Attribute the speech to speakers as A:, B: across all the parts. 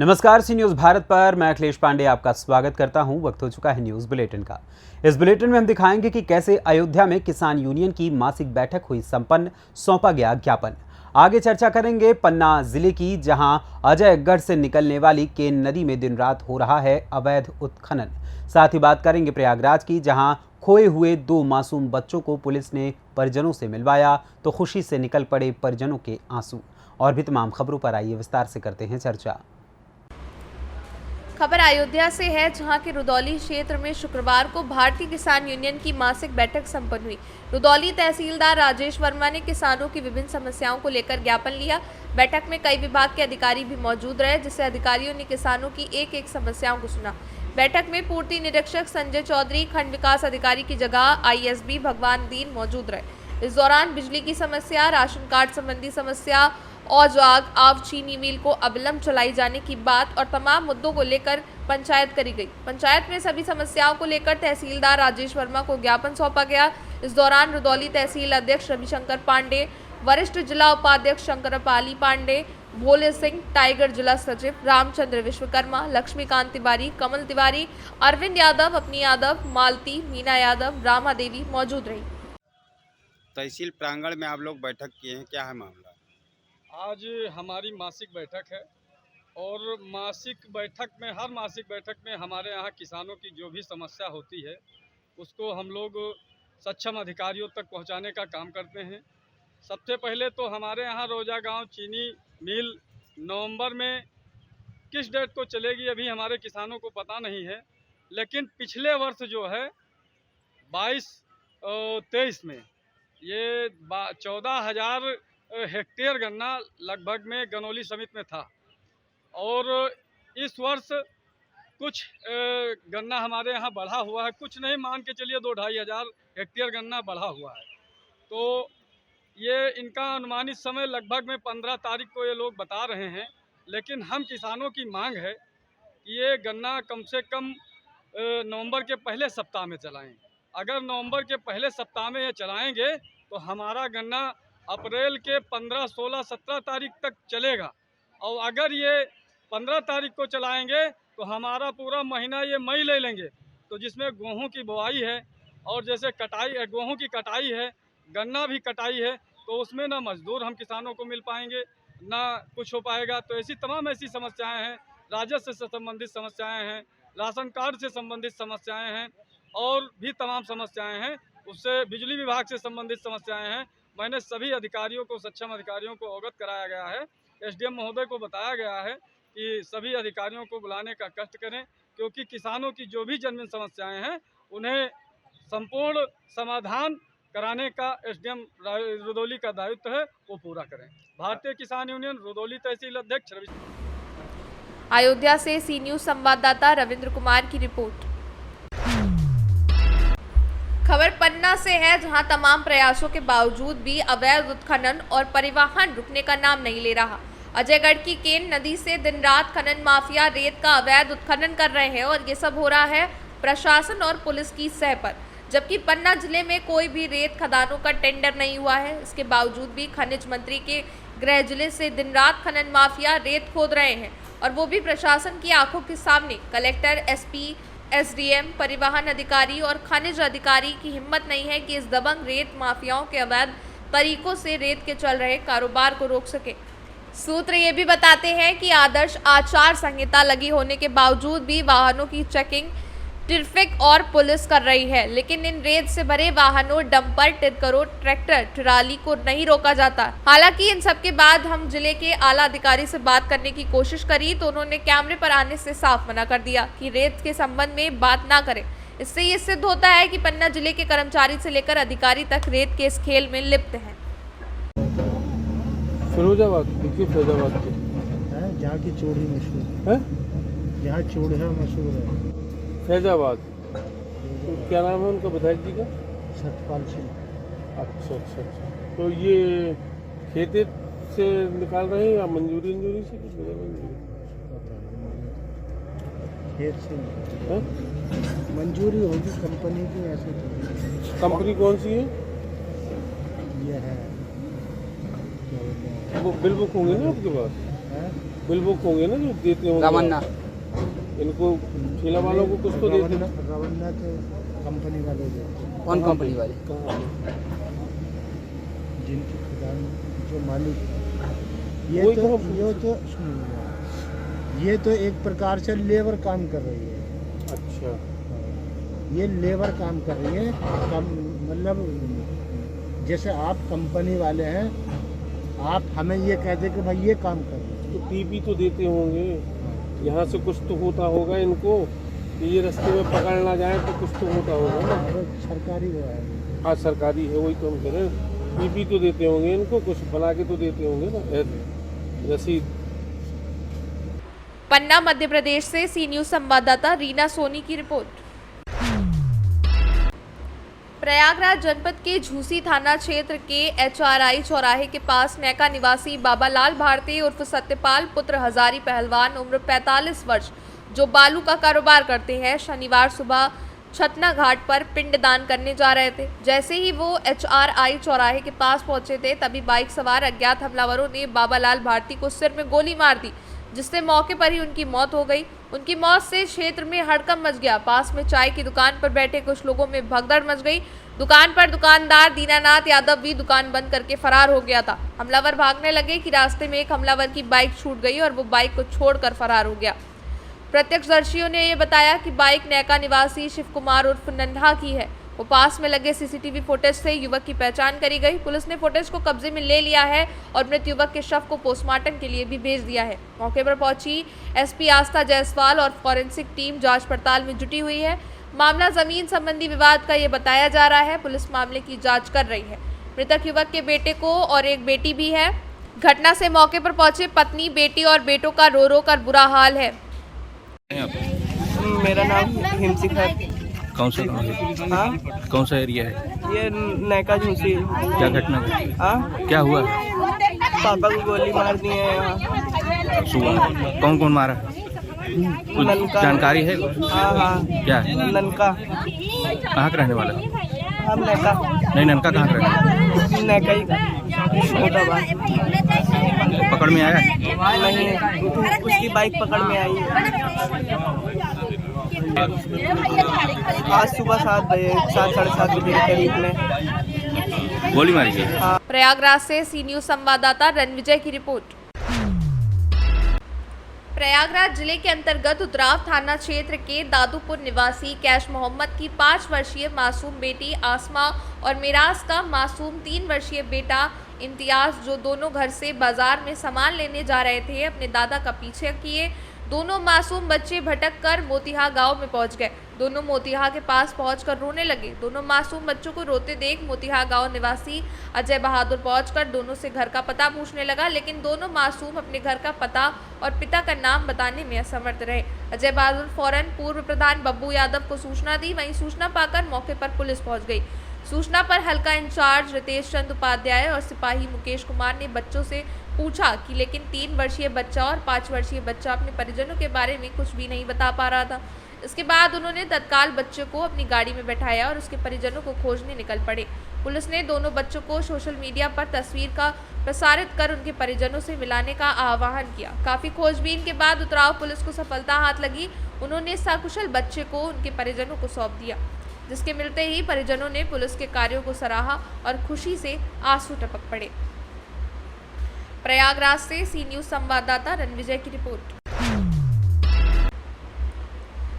A: नमस्कार, सी न्यूज़ भारत पर मैं अखिलेश पांडे आपका स्वागत करता हूं। वक्त हो चुका है न्यूज़ बुलेटिन का। इस बुलेटिन में हम दिखाएंगे कि कैसे अयोध्या में किसान यूनियन की मासिक बैठक हुई संपन्न, सौंपा गया ज्ञापन। आगे चर्चा करेंगे पन्ना जिले की, जहां अजयगढ़ से निकलने वाली केन नदी में दिन रात हो रहा है अवैध उत्खनन। साथ ही बात करेंगे प्रयागराज की, जहां खोए हुए 2 मासूम बच्चों को पुलिस ने परिजनों से मिलवाया तो खुशी से निकल पड़े परिजनों के आंसू। और भी तमाम खबरों पर आइए विस्तार से करते हैं चर्चा।
B: खबर अयोध्या से है, जहां के रुदौली क्षेत्र में शुक्रवार को भारतीय किसान यूनियन की मासिक बैठक संपन्न हुई। रुदौली तहसीलदार राजेश वर्मा ने किसानों की विभिन्न समस्याओं को लेकर ज्ञापन लिया। बैठक में कई विभाग के अधिकारी भी मौजूद रहे, जिससे अधिकारियों ने किसानों की एक समस्याओं को सुना। बैठक में पूर्ति निरीक्षक संजय चौधरी, खंड विकास अधिकारी की जगह आईएसबी भगवान दीन मौजूद रहे। इस दौरान बिजली की समस्या, राशन कार्ड संबंधी समस्या, औजाग आव चीनी मिल को अविलंब चलाई जाने की बात और तमाम मुद्दों को लेकर पंचायत करी गई। पंचायत में सभी समस्याओं को लेकर तहसीलदार राजेश वर्मा को ज्ञापन सौंपा गया। इस दौरान रुदौली तहसील अध्यक्ष रविशंकर पांडे, वरिष्ठ जिला उपाध्यक्ष शंकरपाली पांडे, भोले सिंह, टाइगर जिला सचिव रामचंद्र विश्वकर्मा, लक्ष्मीकांत तिवारी, कमल तिवारी, अरविंद यादव, अपनी यादव, मालती, मीना यादव, रामा देवी मौजूद रही।
C: तहसील प्रांगण में आप लोग बैठक किए हैं, क्या है मामला?
D: आज हमारी मासिक बैठक है और हर मासिक बैठक में हमारे यहाँ किसानों की जो भी समस्या होती है उसको हम लोग सक्षम अधिकारियों तक पहुँचाने का काम करते हैं। सबसे पहले तो हमारे यहाँ रोजा गांव चीनी मिल नवंबर में किस डेट को चलेगी अभी हमारे किसानों को पता नहीं है, लेकिन पिछले वर्ष जो है 22-23 में ये 14,000 हेक्टेयर गन्ना लगभग में गनौली समिति में था और इस वर्ष कुछ गन्ना हमारे यहाँ बढ़ा हुआ है, कुछ नहीं मान के चलिए 2-2.5 हज़ार हेक्टेयर गन्ना बढ़ा हुआ है। तो ये इनका अनुमानित समय लगभग में 15 तारीख को ये लोग बता रहे हैं, लेकिन हम किसानों की मांग है कि ये गन्ना कम से कम नवंबर के पहले सप्ताह में चलाएं। अगर नवंबर के पहले सप्ताह में ये चलाएंगे तो हमारा गन्ना अप्रैल के 15, 16, 17 तारीख तक चलेगा और अगर ये 15 तारीख को चलाएंगे तो हमारा पूरा महीना ये मई ले लेंगे। तो जिसमें गेहूं की बुआई है और जैसे गेहूं की कटाई है, गन्ना भी कटाई है, तो उसमें ना मजदूर हम किसानों को मिल पाएंगे ना कुछ हो पाएगा। तो ऐसी समस्याएं हैं, राजस्व से संबंधित समस्याएं हैं, राशन कार्ड से संबंधित समस्याएं हैं और भी तमाम समस्याएं हैं। उससे बिजली विभाग से संबंधित समस्याएं हैं। मैंने सभी अधिकारियों को, सक्षम अधिकारियों को अवगत कराया गया है। एसडीएम महोदय को बताया गया है कि सभी अधिकारियों को बुलाने का कष्ट करें, क्योंकि किसानों की जो भी जन्मदिन समस्याएं हैं उन्हें संपूर्ण समाधान कराने का एसडीएम रुदौली का दायित्व है, वो पूरा करें। भारतीय किसान यूनियन रुदौली तहसील अध्यक्ष
B: अयोध्या से सी न्यूज़ संवाददाता रविंद्र कुमार की रिपोर्ट। खबर पन्ना से है, जहां तमाम प्रयासों के बावजूद भी अवैध उत्खनन और परिवहन रुकने का नाम नहीं ले रहा। अजयगढ़ की केन नदी से दिन रात खनन माफिया रेत का अवैध उत्खनन कर रहे हैं और ये सब हो रहा है प्रशासन और पुलिस की सह पर, जबकि पन्ना जिले में कोई भी रेत खदानों का टेंडर नहीं हुआ है। इसके बावजूद भी खनिज मंत्री के गृह जिले से दिन रात खनन माफिया रेत खोद रहे हैं और वो भी प्रशासन की आंखों के सामने। कलेक्टर, एसपी, एसडीएम, परिवहन अधिकारी और खनिज अधिकारी की हिम्मत नहीं है कि इस दबंग रेत माफियाओं के अवैध तरीकों से रेत के चल रहे कारोबार को रोक सके। सूत्र ये भी बताते हैं कि आदर्श आचार संहिता लगी होने के बावजूद भी वाहनों की चेकिंग ट्रैफिक और पुलिस कर रही है, लेकिन इन रेत से भरे वाहनों, डंपर, टिरकरों, ट्रैक्टर, ट्राली को नहीं रोका जाता। हालांकि इन सब के बाद हम जिले के आला अधिकारी से बात करने की कोशिश करी तो उन्होंने कैमरे पर आने से साफ मना कर दिया कि रेत के संबंध में बात ना करें। इससे ये सिद्ध होता है कि पन्ना जिले के कर्मचारी से लेकर अधिकारी तक रेत के इस खेल में लिप्त हैं।
E: फिरोजाबाद
F: जहाँ की चूड़ी मशहूर है, जहाँ चूड़िया मशहूर है,
E: फैजाबाद। तो क्या नाम है उनका विधायक जी का?
F: सतपाल सिंह।
E: अच्छा। तो ये खेते से निकाल रहे हैं या मंजूरी से? कुछ
F: खेत से मंजूरी होगी कंपनी की, ऐसे तो।
E: कंपनी कौन सी है?
F: ये है
E: वो बिल बुक होंगे ना आपके पास?
F: हैं?
E: बिल बुक होंगे ना जो देते होंगे
G: रमन्ना
E: इनको ठेला वालों को कुछ तो देते हैं।
F: रवन्ना तो कंपनी वाले देते हैं,
G: कौन कंपनी वाले?
E: कहाँ?
F: जिनकी खदान जो मालिक ये
E: वही
F: तो
E: तो हम-
F: ये तो सुनिए, ये तो एक प्रकार से लेबर काम कर रही है।
E: अच्छा
F: ये लेबर काम कर रही है, मतलब जैसे आप कंपनी वाले हैं, आप हमें ये कह दे कि भाई ये काम कर रहे हैं।
E: तो टीपी तो देते होंगे, यहाँ से कुछ तो होता होगा इनको कि ये रास्ते में पकड़ ना जाए, तो कुछ तो होता होगा ना।
F: और सरकारी वो है।
E: हाँ सरकारी है, वही तो हम कह रहे हैं। टीपी तो देते होंगे इनको, कुछ बना के तो देते होंगे ना रसीद।
B: पन्ना मध्य प्रदेश से सी न्यूज संवाददाता रीना सोनी की रिपोर्ट। प्रयागराज जनपद के झूसी थाना क्षेत्र के HRI चौराहे के पास नैका निवासी बाबालाल भारती उर्फ सत्यपाल पुत्र हजारी पहलवान उम्र 45 वर्ष जो बालू का कारोबार करते हैं, शनिवार सुबह छतना घाट पर पिंडदान करने जा रहे थे। जैसे ही वो HRI चौराहे के पास पहुंचे थे, तभी बाइक सवार अज्ञात हमलावरों ने बाबालाल भारती को सिर में गोली मार दी, जिससे मौके पर ही उनकी मौत हो गई। उनकी मौत से क्षेत्र में हड़कंप मच गया। पास में चाय की दुकान पर बैठे कुछ लोगों में भगदड़ मच गई। दुकान पर दुकानदार दीनानाथ यादव भी दुकान बंद करके फरार हो गया था। हमलावर भागने लगे कि रास्ते में एक हमलावर की बाइक छूट गई और वो बाइक को छोड़कर फरार हो गया। प्रत्यक्षदर्शियों ने ये बताया कि बाइक नैका निवासी शिव कुमार उर्फ नन्हा की है। वो पास में लगे CCTV फुटेज से युवक की पहचान करी गई। पुलिस ने फुटेज को कब्जे में ले लिया है और मृत युवक के शव को पोस्टमार्टम के लिए भी भेज दिया है। मौके पर पहुंची SP आस्था जायसवाल और फॉरेंसिक टीम जांच पड़ताल में जुटी हुई है। मामला जमीन संबंधी विवाद का ये बताया जा रहा है। पुलिस मामले की जांच कर रही है। मृतक युवक के बेटे को और एक बेटी भी है। घटना से मौके पर पहुंचे पत्नी, बेटी और बेटों का रो रो कर बुरा हाल है।
H: मेरा नाम हिमसिक है।
I: कौन सा गाँव है?
H: हाँ,
I: कौन सा एरिया है?
H: ये नैका झूसी।
I: क्या घटना घटी?
H: हाँ,
I: क्या हुआ?
H: पापा को गोली मार दी है यहाँ।
I: सुबह कौन कौन मारा? कुछ
H: ननका।
I: जानकारी है?
H: हाँ हाँ,
I: क्या है?
H: ननका।
I: कहाँ का रहने वाला?
H: हम नैका।
I: नहीं, ननका कहाँ का रहने वाला?
H: नैका ही छोटा बात।
I: पकड़ में आया?
H: नहीं, उसकी बाइक पकड़ में आई है। आज सुबह 7 बजे, 7 साढ़े 7 बजे के करीब में
I: गोली मारी गई।
B: प्रयागराज से सी न्यूज संवाददाता रणविजय की रिपोर्ट। प्रयागराज जिले के अंतर्गत उतराव थाना क्षेत्र के दादूपुर निवासी कैश मोहम्मद की 5 वर्षीय मासूम बेटी आसमा और मिराज का मासूम 3 वर्षीय बेटा इम्तियाज, जो दोनों घर से बाजार में सामान लेने जा रहे थे, अपने दादा का पीछा किए। दोनों मासूम बच्चे भटक कर मोतिहा गांव में पहुंच गए। दोनों मोतिहा के पास पहुंचकर रोने लगे। दोनों मासूम बच्चों को रोते देख मोतिहा गांव निवासी अजय बहादुर पहुंचकर दोनों से घर का पता पूछने लगा, लेकिन दोनों मासूम अपने घर का पता और पिता का नाम बताने में असमर्थ रहे। अजय बहादुर फौरन पूर्व प्रधान बब्बू यादव को सूचना दी। वहीं सूचना पाकर मौके पर पुलिस पहुंच गई। सूचना पर हल्का इंचार्ज रितेश चंद उपाध्याय और सिपाही मुकेश कुमार ने बच्चों से पूछा कि लेकिन 3 वर्षीय बच्चा और 5 वर्षीय बच्चा अपने परिजनों के बारे में कुछ भी नहीं बता पा रहा था। इसके बाद उन्होंने तत्काल बच्चे को अपनी गाड़ी में बैठाया और उसके परिजनों को खोजने निकल पड़े। पुलिस ने दोनों बच्चों को सोशल मीडिया पर तस्वीर का प्रसारित कर उनके परिजनों से मिलाने का आह्वान किया। काफी खोजबीन के बाद उतराव पुलिस को सफलता हाथ लगी। उन्होंने सकुशल बच्चे को उनके परिजनों को सौंप दिया, जिसके मिलते ही परिजनों ने पुलिस के कार्यों को सराहा और खुशी से आंसू टपक पड़े। प्रयागराज से सी न्यूज संवाददाता रणविजय की रिपोर्ट।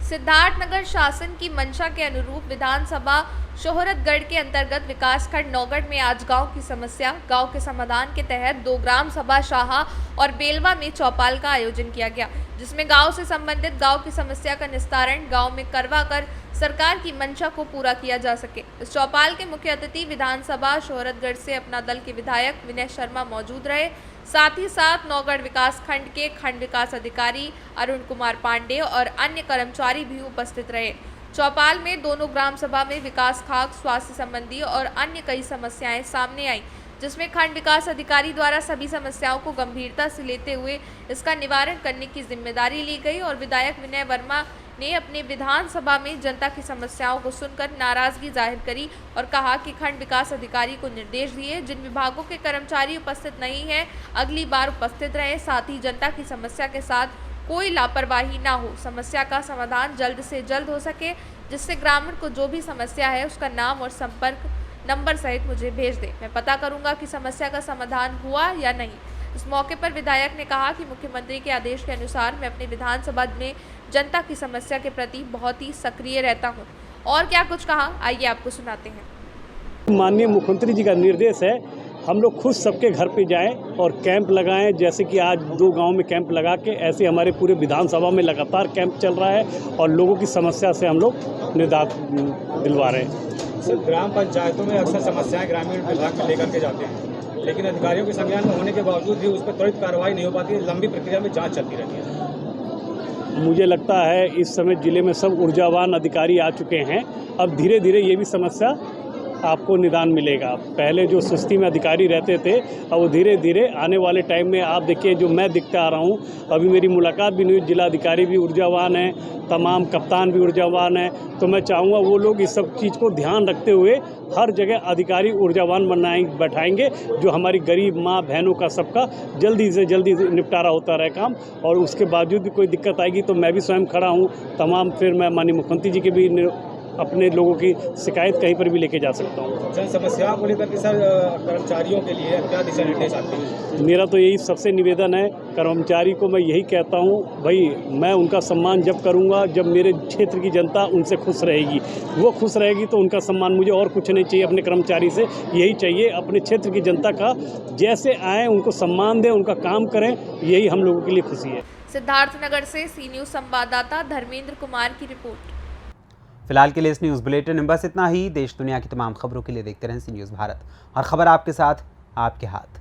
B: सिद्धार्थनगर शासन की मंशा के अनुरूप विधानसभा शोहरतगढ़ के अंतर्गत विकासखंड नौगढ़ में आज गांव की समस्या, गांव के समाधान के तहत 2 ग्राम सभा शाह और बेलवा में चौपाल का आयोजन किया गया, जिसमें गांव से संबंधित गांव की समस्या का निस्तारण गांव में करवा कर सरकार की मंशा को पूरा किया जा सके। इस चौपाल के मुख्य अतिथि विधानसभा शोहरतगढ़ से अपना दल के विधायक विनय शर्मा मौजूद रहे। साथ ही साथ नौगढ़ विकास खंड के खंड विकास अधिकारी अरुण कुमार पांडे और अन्य कर्मचारी भी उपस्थित रहे। चौपाल में दोनों ग्राम सभा में विकास खाक, स्वास्थ्य संबंधी और अन्य कई समस्याएं सामने आई, जिसमें खंड विकास अधिकारी द्वारा सभी समस्याओं को गंभीरता से लेते हुए इसका निवारण करने की जिम्मेदारी ली गई और विधायक विनय वर्मा ने अपने विधानसभा में जनता की समस्याओं को सुनकर नाराजगी जाहिर करी और कहा कि खंड विकास अधिकारी को निर्देश दिए जिन विभागों के कर्मचारी उपस्थित नहीं हैं अगली बार उपस्थित रहे, साथ ही जनता की समस्या के साथ कोई लापरवाही ना हो, समस्या का समाधान जल्द से जल्द हो सके, जिससे ग्रामीण को जो भी समस्या है उसका नाम और संपर्क नंबर सहित मुझे भेज दे। मैं पता करूंगा कि समस्या का समाधान हुआ या नहीं। इस मौके पर विधायक ने कहा कि मुख्यमंत्री के आदेश के अनुसार मैं अपने विधानसभा में जनता की समस्या के प्रति बहुत ही सक्रिय रहता हूं। और क्या कुछ कहा, आइए आपको सुनाते हैं।
G: माननीय मुख्यमंत्री जी का निर्देश है हम लोग खुद सबके घर पे जाएं और कैंप लगाएं, जैसे कि आज 2 गांव में कैंप लगा के ऐसे हमारे पूरे विधानसभा में लगातार कैंप चल रहा है और लोगों की समस्या से हम लोग निजात दिलवा रहे हैं।
J: सर, ग्राम पंचायतों में अक्सर समस्याएं ग्रामीण विभाग को लेकर के जाते हैं, लेकिन अधिकारियों के संज्ञान में होने के बावजूद भी उस पर त्वरित कार्रवाई नहीं हो पाती है, लंबी प्रक्रिया में जाँच चलती रहती है।
G: मुझे लगता है इस समय जिले में सब ऊर्जावान अधिकारी आ चुके हैं, अब धीरे धीरे ये भी समस्या आपको निदान मिलेगा। पहले जो सुस्ती में अधिकारी रहते थे अब वो धीरे धीरे आने वाले टाइम में आप देखिए जो मैं दिखता आ रहा हूँ, अभी मेरी मुलाकात भी नहीं हुई, जिला अधिकारी भी ऊर्जावान है, तमाम कप्तान भी ऊर्जावान है, तो मैं चाहूँगा वो लोग इस सब चीज़ को ध्यान रखते हुए हर जगह अधिकारी ऊर्जावान बैठाएंगे जो हमारी गरीब माँ बहनों का सबका जल्दी से जल्दी निपटारा होता रहे काम, और उसके बावजूद भी कोई दिक्कत आएगी तो मैं भी स्वयं खड़ा हूँ तमाम, फिर मैं माननीय मुख्यमंत्री जी के भी अपने लोगों की शिकायत कहीं पर भी लेके जा सकता हूँ।
J: जन समस्याओं को लेकर के सर कर्मचारियों के लिए क्या दिशा निर्देश आते हैं?
G: मेरा तो यही सबसे निवेदन है, कर्मचारी को मैं यही कहता हूँ भाई मैं उनका सम्मान जब करूँगा जब मेरे क्षेत्र की जनता उनसे खुश रहेगी, वो खुश रहेगी तो उनका सम्मान, मुझे और कुछ नहीं चाहिए अपने कर्मचारी से, यही चाहिए अपने क्षेत्र की जनता का जैसे आए उनको सम्मान दें, उनका काम करें, यही हम लोगों के लिए खुशी है।
B: सिद्धार्थनगर से सी न्यूज़ संवाददाता धर्मेंद्र कुमार की रिपोर्ट।
A: फिलहाल के लिए इस न्यूज़ बुलेटिन में बस इतना ही। देश दुनिया की तमाम खबरों के लिए देखते रहें सी न्यूज़ भारत, और खबर आपके साथ, आपके हाथ।